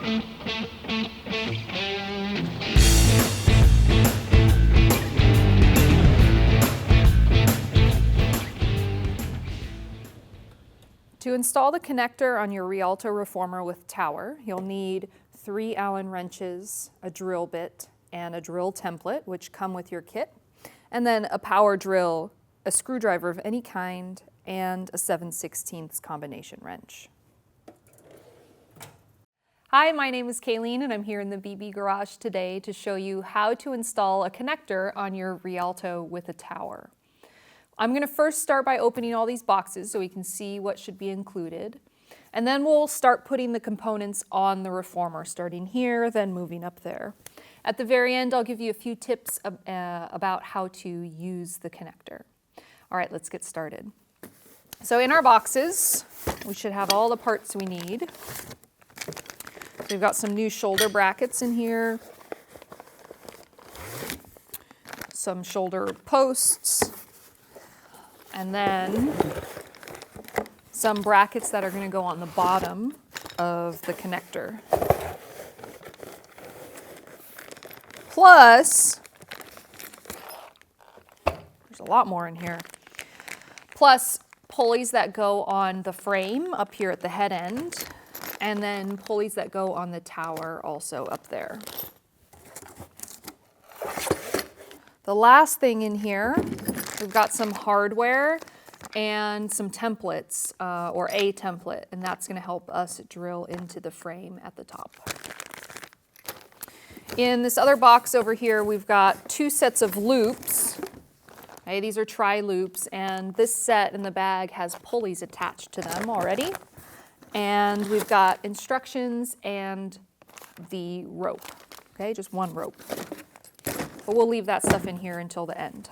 To install the connector on your Rialto reformer with tower, you'll need 3 Allen wrenches, a drill bit, and a drill template, which come with your kit, and then a power drill, a screwdriver of any kind, and a 7/16 combination wrench. Hi, my name is Kayleen, and I'm here in the BB Garage today to show you how to install a connector on your Rialto with a tower. I'm going to first start by opening all these boxes so we can see what should be included. And then we'll start putting the components on the reformer, starting here, then moving up there. At the very end, I'll give you a few tips about how to use the connector. All right, let's get started. So in our boxes, we should have all the parts we need. We've got some new shoulder brackets in here, some shoulder posts, and then some brackets that are going to go on the bottom of the connector. Plus, there's a lot more in here. Plus pulleys that go on the frame up here at the head end, and then pulleys that go on the tower also up there. The last thing in here, we've got some hardware and some templates, or a template, and that's going to help us drill into the frame at the top. In this other box over here, we've got 2 sets of loops. Okay, these are tri-loops, and this set in the bag has pulleys attached to them already. And we've got instructions and the rope, okay, just one rope. But we'll leave that stuff in here until the end.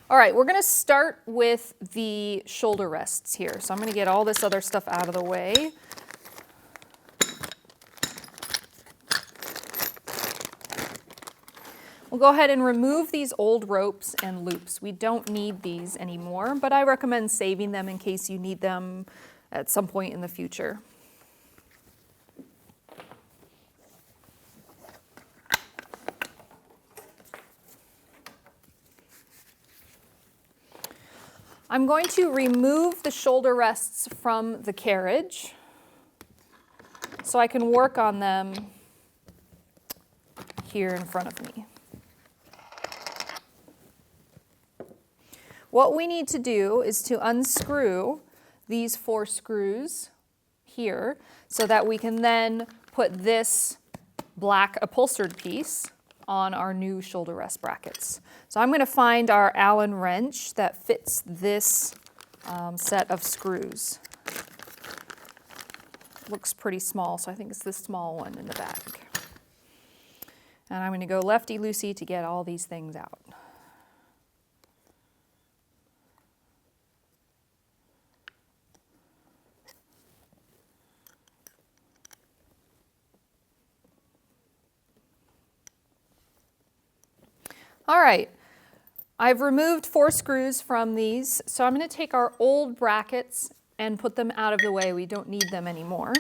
All right, we're going to start with the shoulder rests here. So I'm going to get all this other stuff out of the way. We'll go ahead and remove these old ropes and loops. We don't need these anymore, but I recommend saving them in case you need them at some point in the future. I'm going to remove the shoulder rests from the carriage so I can work on them here in front of me. What we need to do is to unscrew these 4 screws here so that we can then put this black upholstered piece on our new shoulder rest brackets. So I'm going to find our Allen wrench that fits this set of screws. Looks pretty small, so I think it's the small one in the bag. And I'm going to go lefty-loosey to get all these things out. All right, I've removed 4 screws from these, so I'm going to take our old brackets and put them out of the way. We don't need them anymore.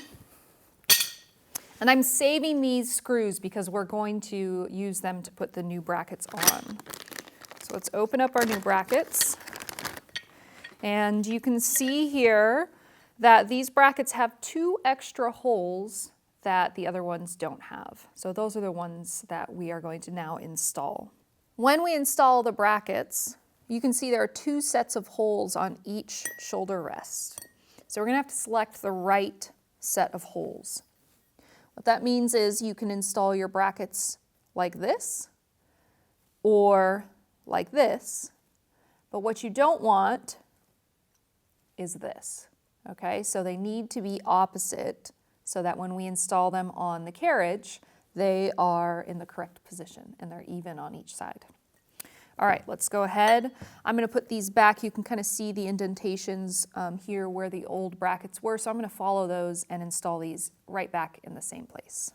And I'm saving these screws because we're going to use them to put the new brackets on. So let's open up our new brackets. And you can see here that these brackets have 2 extra holes that the other ones don't have. So those are the ones that we are going to now install. When we install the brackets, you can see there are 2 sets of holes on each shoulder rest. So we're going to have to select the right set of holes. What that means is you can install your brackets like this or like this, but what you don't want is this. Okay, so they need to be opposite so that when we install them on the carriage, they are in the correct position and they're even on each side. All right, let's go ahead. I'm going to put these back. You can kind of see the indentations here where the old brackets were, so I'm going to follow those and install these right back in the same place.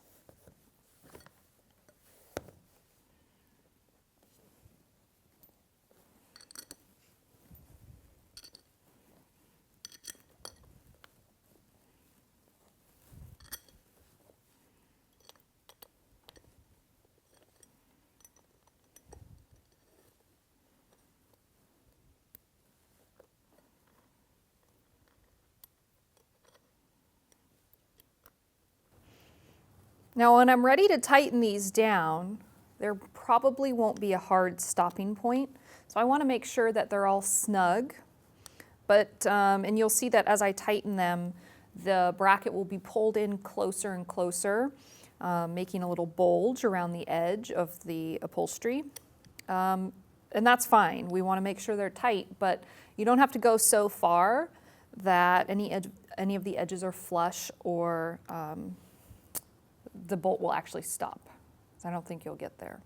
Now when I'm ready to tighten these down, there probably won't be a hard stopping point. So I want to make sure that they're all snug. But, and you'll see that as I tighten them, the bracket will be pulled in closer and closer, making a little bulge around the edge of the upholstery. And that's fine. We want to make sure they're tight, but you don't have to go so far that any of the edges are flush or the bolt will actually stop. So I don't think you'll get there.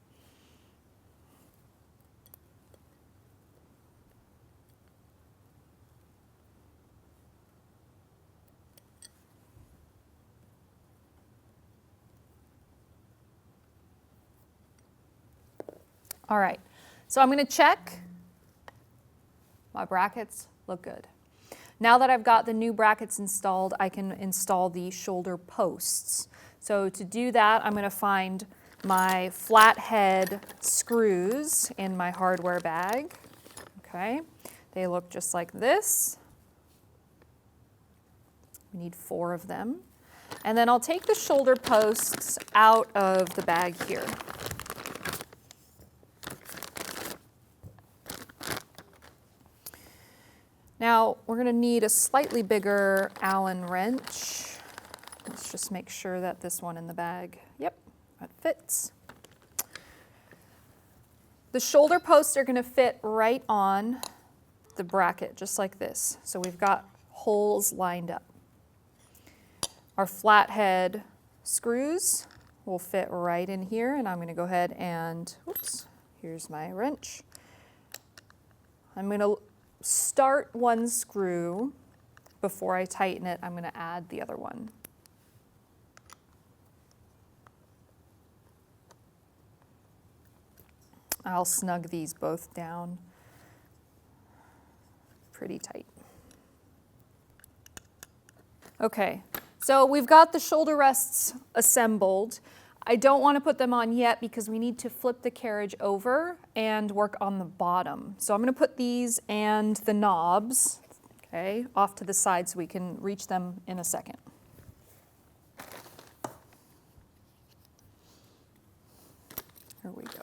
All right, so I'm going to check. My brackets look good. Now that I've got the new brackets installed, I can install the shoulder posts. So to do that, I'm going to find my flathead screws in my hardware bag. Okay, they look just like this. We need 4 of them. And then I'll take the shoulder posts out of the bag here. Now, we're going to need a slightly bigger Allen wrench. Let's just make sure that this one in the bag, yep, that fits. The shoulder posts are going to fit right on the bracket, just like this. So we've got holes lined up. Our flathead screws will fit right in here, and I'm going to go ahead and, oops, here's my wrench. I'm going to start one screw. Before I tighten it, I'm going to add the other one. I'll snug these both down pretty tight. Okay, so we've got the shoulder rests assembled. I don't want to put them on yet because we need to flip the carriage over and work on the bottom. So I'm going to put these and the knobs, okay, off to the side so we can reach them in a second. Here we go.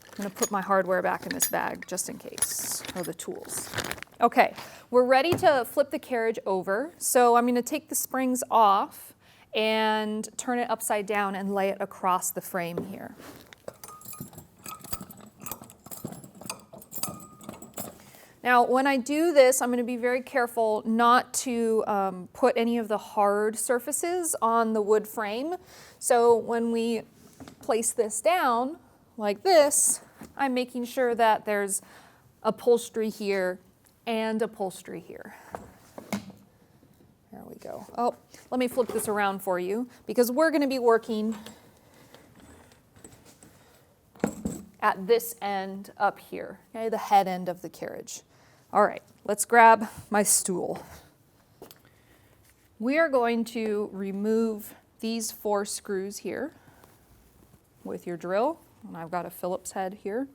I'm going to put my hardware back in this bag just in case, or the tools. Okay, we're ready to flip the carriage over. So I'm going to take the springs off and turn it upside down and lay it across the frame here. Now, when I do this, I'm going to be very careful not to put any of the hard surfaces on the wood frame. So when we place this down like this, I'm making sure that there's upholstery here and upholstery here. There we go. Oh, let me flip this around for you because we're going to be working at this end up here, okay, the head end of the carriage. All right, let's grab my stool. We are going to remove these 4 screws here with your drill, and I've got a Phillips head here.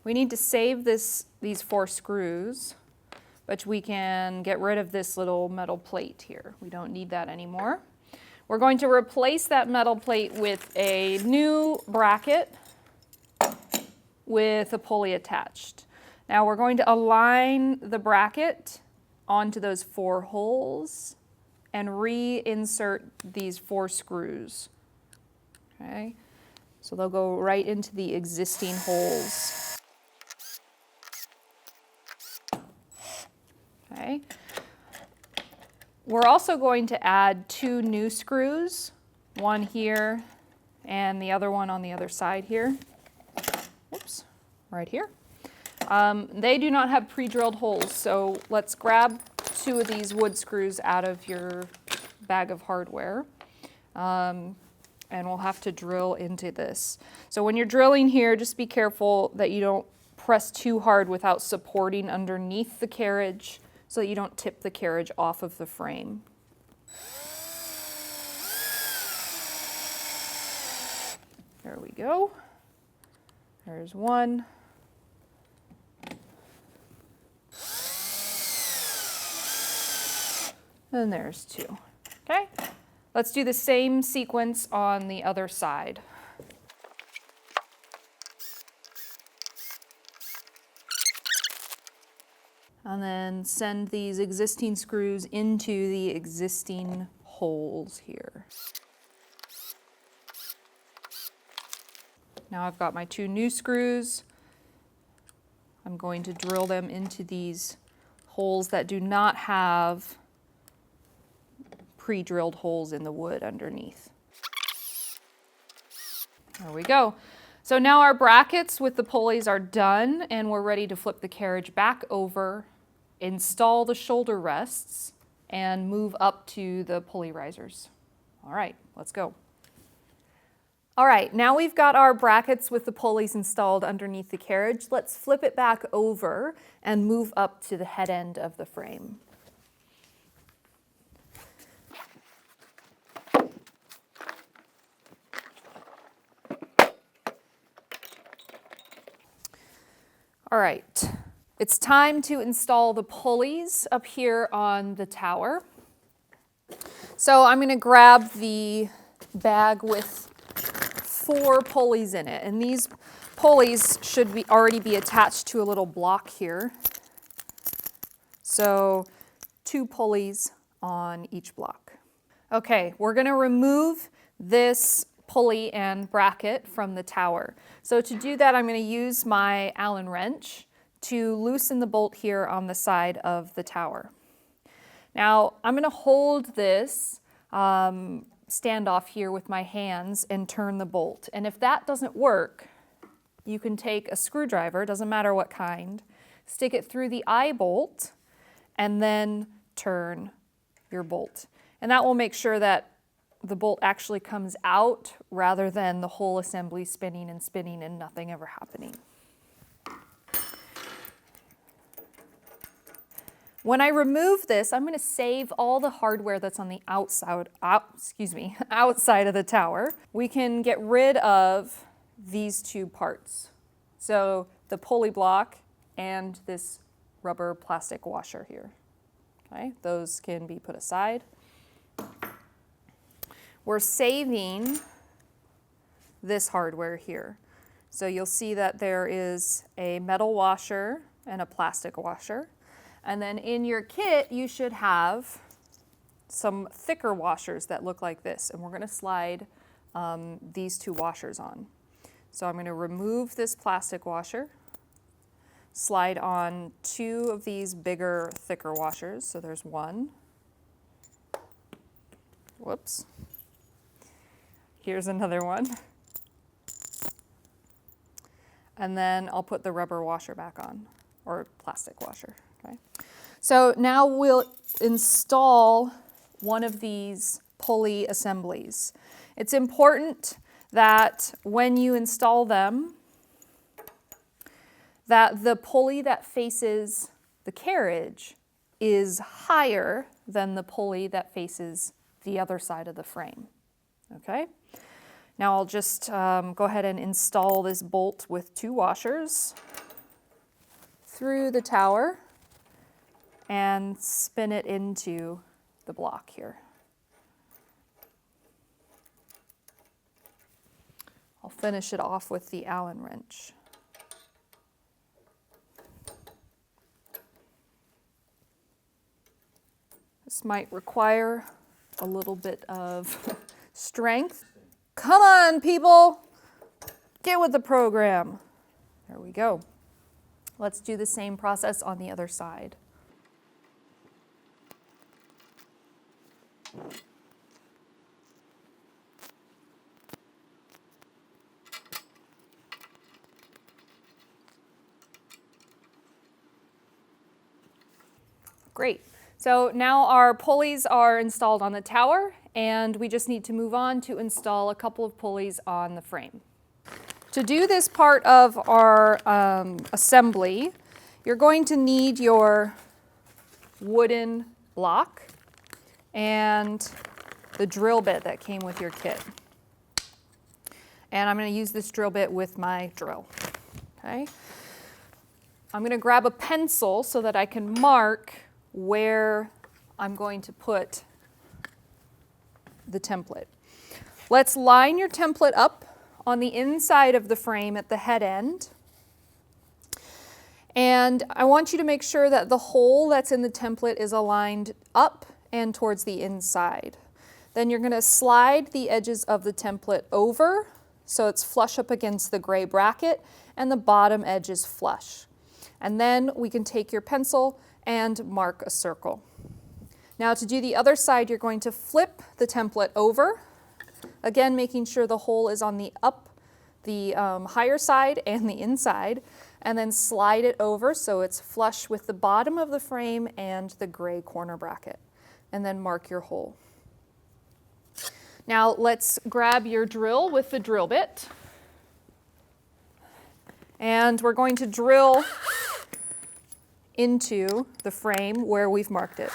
We need to save these 4 screws, but we can get rid of this little metal plate here. We don't need that anymore. We're going to replace that metal plate with a new bracket with a pulley attached. Now we're going to align the bracket onto those 4 holes and reinsert these 4 screws. Okay, so they'll go right into the existing holes. Okay. We're also going to add 2 new screws, one here and the other one on the other side here. Oops, right here. They do not have pre-drilled holes, so let's grab 2 of these wood screws out of your bag of hardware, and we'll have to drill into this. So when you're drilling here, just be careful that you don't press too hard without supporting underneath the carriage, so that you don't tip the carriage off of the frame. There we go. There's one. And there's 2. Okay, let's do the same sequence on the other side. And then send these existing screws into the existing holes here. Now I've got my 2 new screws. I'm going to drill them into these holes that do not have pre-drilled holes in the wood underneath. There we go. So now our brackets with the pulleys are done, and we're ready to flip the carriage back over, install the shoulder rests, and move up to the pulley risers. All right, let's go. All right, now we've got our brackets with the pulleys installed underneath the carriage. Let's flip it back over and move up to the head end of the frame. All right, it's time to install the pulleys up here on the tower. So I'm going to grab the bag with 4 pulleys in it, and these pulleys should already be attached to a little block here. So 2 pulleys on each block. Okay, we're going to remove this pulley and bracket from the tower. So to do that, I'm going to use my Allen wrench to loosen the bolt here on the side of the tower. Now I'm going to hold this standoff here with my hands and turn the bolt. And if that doesn't work, you can take a screwdriver, doesn't matter what kind, stick it through the eye bolt, and then turn your bolt. And that will make sure that the bolt actually comes out rather than the whole assembly spinning and nothing ever happening. When I remove this, I'm going to save all the hardware that's on the outside of the tower. We can get rid of these 2 parts. So the pulley block and this rubber plastic washer here. Okay, those can be put aside. We're saving this hardware here. So you'll see that there is a metal washer and a plastic washer. And then in your kit, you should have some thicker washers that look like this. And we're going to slide these 2 washers on. So I'm going to remove this plastic washer, slide on 2 of these bigger, thicker washers. So there's 1. Whoops. Here's another one. And then I'll put the rubber washer back on, or plastic washer. Okay. So now we'll install one of these pulley assemblies. It's important that when you install them, that the pulley that faces the carriage is higher than the pulley that faces the other side of the frame. Okay? Now I'll just go ahead and install this bolt with 2 washers through the tower and spin it into the block here. I'll finish it off with the Allen wrench. This might require a little bit of strength. Come on, people, get with the program. There we go. Let's do the same process on the other side. Great. So now our pulleys are installed on the tower, and we just need to move on to install a couple of pulleys on the frame. To do this part of our assembly, you're going to need your wooden block and the drill bit that came with your kit. And I'm going to use this drill bit with my drill. Okay. I'm going to grab a pencil so that I can mark where I'm going to put the template. Let's line your template up on the inside of the frame at the head end. And I want you to make sure that the hole that's in the template is aligned up and towards the inside. Then you're going to slide the edges of the template over so it's flush up against the gray bracket and the bottom edge is flush. And then we can take your pencil and mark a circle. Now to do the other side, you're going to flip the template over, again making sure the hole is on the higher side and the inside, and then slide it over so it's flush with the bottom of the frame and the gray corner bracket, and then mark your hole. Now let's grab your drill with the drill bit, and we're going to drill into the frame where we've marked it.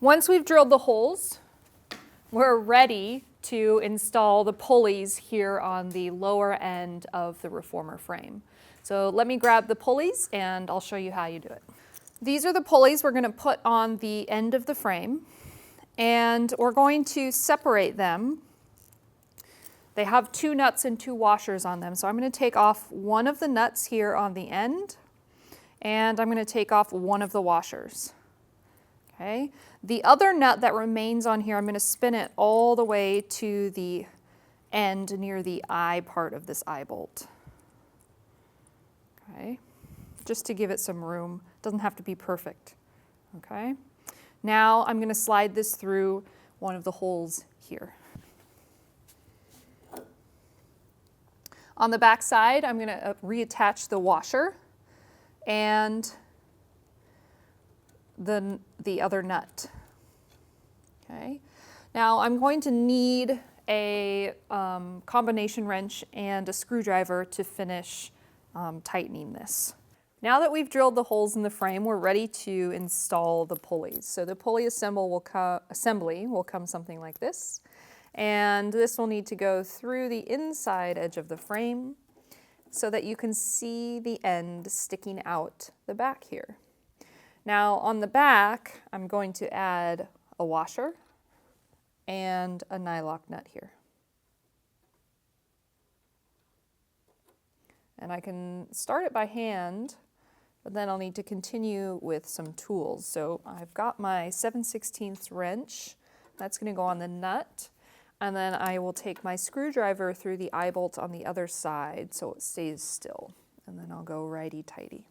Once we've drilled the holes, we're ready to install the pulleys here on the lower end of the reformer frame. So let me grab the pulleys and I'll show you how you do it. These are the pulleys we're going to put on the end of the frame, and we're going to separate them. They have 2 nuts and 2 washers on them, so I'm going to take off one of the nuts here on the end, and I'm going to take off one of the washers. Okay. The other nut that remains on here, I'm going to spin it all the way to the end near the eye part of this eye bolt. Okay. Just to give it some room. It doesn't have to be perfect. Okay. Now I'm going to slide this through one of the holes here. On the back side, I'm going to reattach the washer and the other nut. Okay. Now I'm going to need a combination wrench and a screwdriver to finish tightening this. Now that we've drilled the holes in the frame, we're ready to install the pulleys. So the pulley assembly will come something like this. And this will need to go through the inside edge of the frame so that you can see the end sticking out the back here. Now on the back, I'm going to add a washer and a nylock nut here. And I can start it by hand, but then I'll need to continue with some tools. So I've got my 7/16 wrench. That's going to go on the nut. And then I will take my screwdriver through the eye bolt on the other side so it stays still. And then I'll go righty-tighty.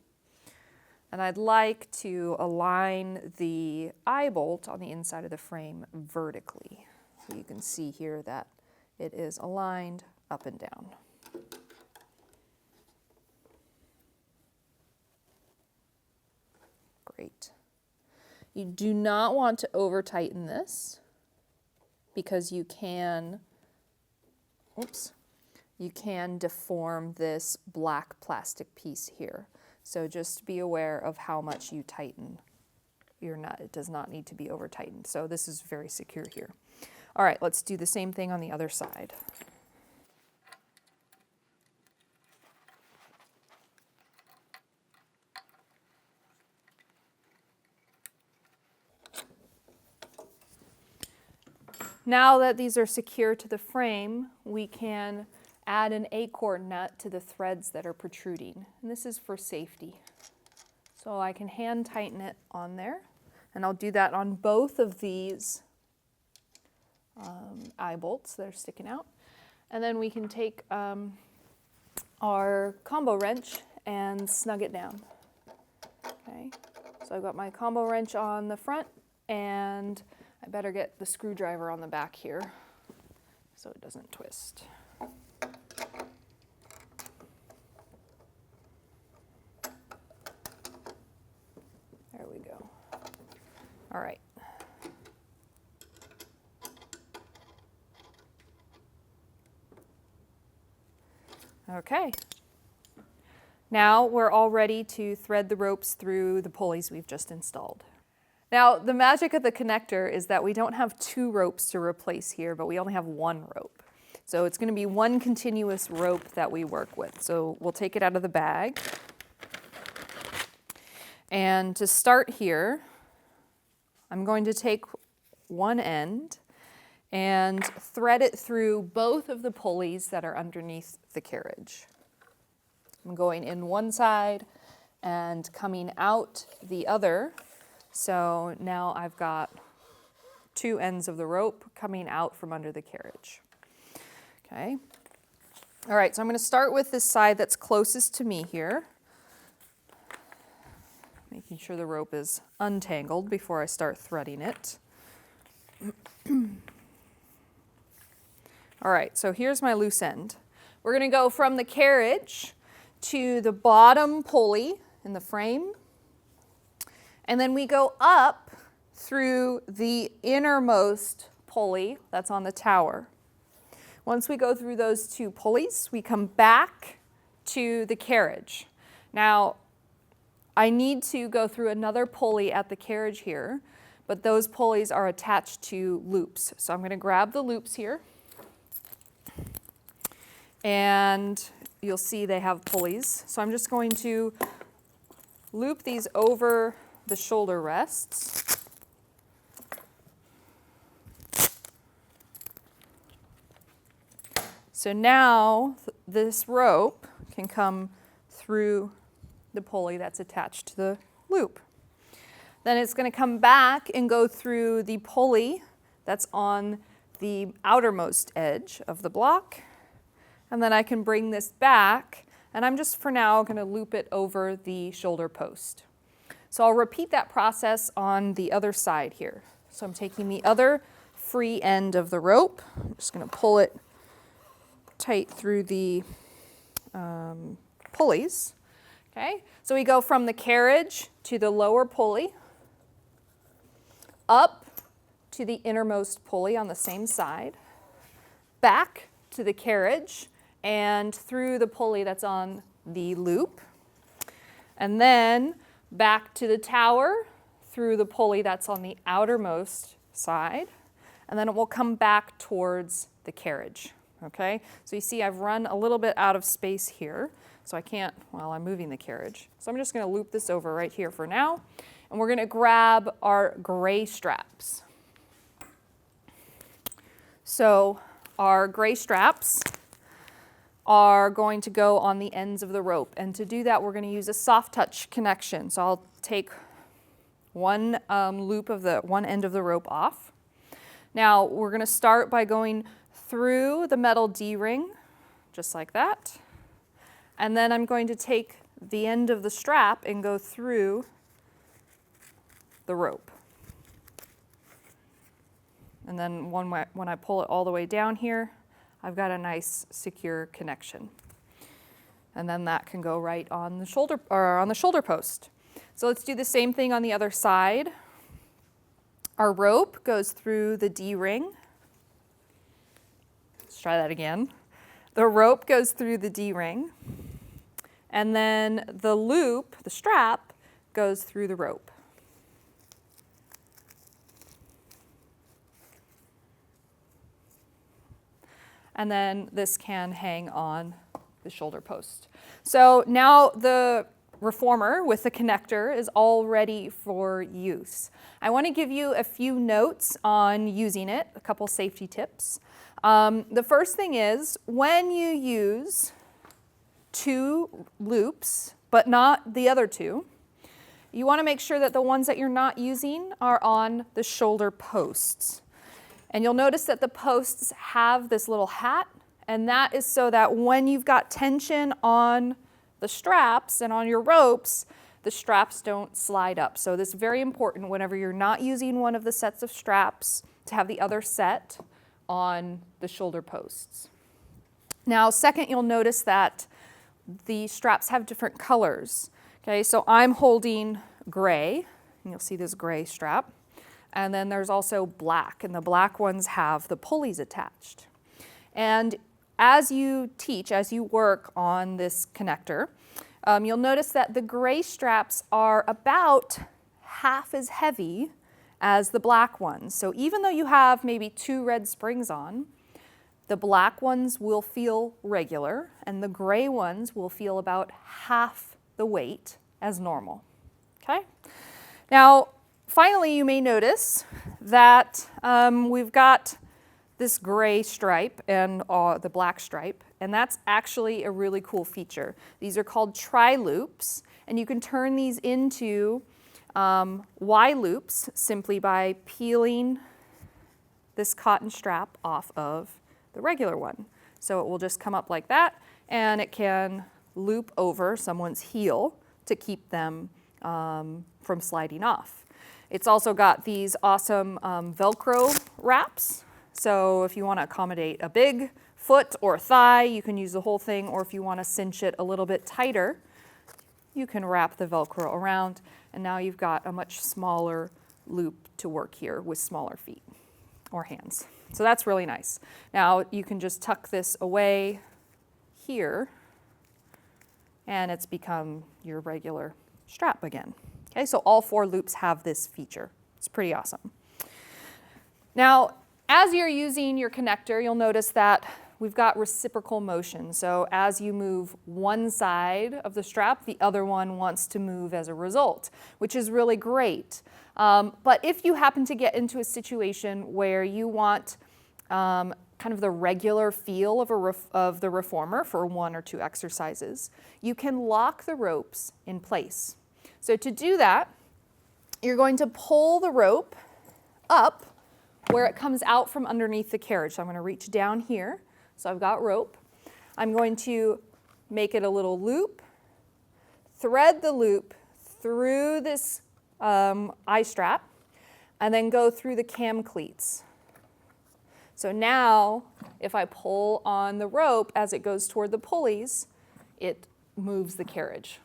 And I'd like to align the eye bolt on the inside of the frame vertically. So you can see here that it is aligned up and down. Great. You do not want to over-tighten this because you can deform this black plastic piece here. So just be aware of how much you tighten your nut. It does not need to be over tightened. So this is very secure here. All right, let's do the same thing on the other side. Now that these are secure to the frame, we can add an acorn nut to the threads that are protruding. And this is for safety. So I can hand tighten it on there. And I'll do that on both of these eye bolts that are sticking out. And then we can take our combo wrench and snug it down. Okay, so I've got my combo wrench on the front, and I better get the screwdriver on the back here so it doesn't twist. There we go. All right. Okay. Now we're all ready to thread the ropes through the pulleys we've just installed. Now, the magic of the Konnector is that we don't have 2 ropes to replace here, but we only have 1 rope. So it's going to be 1 continuous rope that we work with. So we'll take it out of the bag. And to start here, I'm going to take one end and thread it through both of the pulleys that are underneath the carriage. I'm going in one side and coming out the other. So now I've got 2 ends of the rope coming out from under the carriage. Okay. All right, so I'm going to start with this side that's closest to me here, making sure the rope is untangled before I start threading it. All right, so here's my loose end. We're going to go from the carriage to the bottom pulley in the frame, and then we go up through the innermost pulley that's on the tower. Once we go through those 2 pulleys, we come back to the carriage. Now, I need to go through another pulley at the carriage here, but those pulleys are attached to loops. So I'm going to grab the loops here, and you'll see they have pulleys. So I'm just going to loop these over the shoulder rests. So now this rope can come through the pulley that's attached to the loop. Then it's going to come back and go through the pulley that's on the outermost edge of the block. And then I can bring this back, and I'm just for now going to loop it over the shoulder post. So I'll repeat that process on the other side here. So I'm taking the other free end of the rope. I'm just going to pull it tight through the pulleys. Okay, so we go from the carriage to the lower pulley, up to the innermost pulley on the same side, back to the carriage, and through the pulley that's on the loop, and then back to the tower through the pulley that's on the outermost side, and then it will come back towards the carriage. Okay, so you see I've run a little bit out of space here, so I can't while I'm moving the carriage. So I'm just going to loop this over right here for now, and we're going to grab our gray straps. So our gray straps are going to go on the ends of the rope, and to do that we're going to use a soft touch connection. So I'll take one loop of the one end of the rope off. Now we're going to start by going through the metal D-ring, just like that. And then I'm going to take the end of the strap and go through the rope. And then when I pull it all the way down here, I've got a nice secure connection. And then that can go right on the shoulder, or on the shoulder post. So let's do the same thing on the other side. Our rope goes through the D-ring. Let's try that again. The rope goes through the D-ring, and then the loop, the strap, goes through the rope. And then this can hang on the shoulder post. So now the reformer with the Konnector is all ready for use. I want to give you a few notes on using it, a couple safety tips. The first thing is, when you use 2 loops, but not the other 2, you want to make sure that the ones that you're not using are on the shoulder posts. And you'll notice that the posts have this little hat, and that is so that when you've got tension on the straps and on your ropes, the straps don't slide up. So this is very important whenever you're not using one of the sets of straps to have the other set on the shoulder posts. Now, second, you'll notice that the straps have different colors. Okay, so I'm holding gray, and you'll see this gray strap. And then there's also black, and the black ones have the pulleys attached. And as you teach, as you work on this connector, you'll notice that the gray straps are about half as heavy as the black ones. So even though you have maybe 2 red springs on, the black ones will feel regular and the gray ones will feel about half the weight as normal. Okay? Now, finally, you may notice that we've got this gray stripe and the black stripe, and that's actually a really cool feature. These are called tri-loops, and you can turn these into Y-loops simply by peeling this cotton strap off of the regular one. So it will just come up like that, and it can loop over someone's heel to keep them from sliding off. It's also got these awesome Velcro wraps. So if you want to accommodate a big foot or thigh, you can use the whole thing, or if you want to cinch it a little bit tighter, you can wrap the Velcro around, and now you've got a much smaller loop to work here with smaller feet or hands. So that's really nice. Now you can just tuck this away here, and it's become your regular strap again. Okay, so all 4 loops have this feature. It's pretty awesome. Now, as you're using your connector, you'll notice that we've got reciprocal motion. So as you move one side of the strap, the other one wants to move as a result, which is really great. But if you happen to get into a situation where you want kind of the regular feel of the reformer for 1 or 2 exercises, you can lock the ropes in place. So to do that, you're going to pull the rope up where it comes out from underneath the carriage. So I'm going to reach down here. So I've got rope. I'm going to make it a little loop, thread the loop through this eye strap, and then go through the cam cleats. So now, if I pull on the rope as it goes toward the pulleys, it moves the carriage.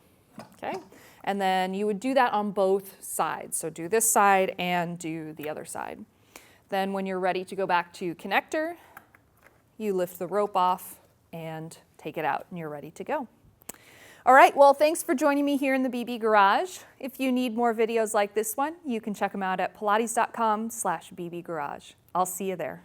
Okay? And then you would do that on both sides. So do this side and do the other side. Then when you're ready to go back to connector, you lift the rope off and take it out, and you're ready to go. All right, well, thanks for joining me here in the BB Garage. If you need more videos like this one, you can check them out at pilates.com/bbgarage. I'll see you there.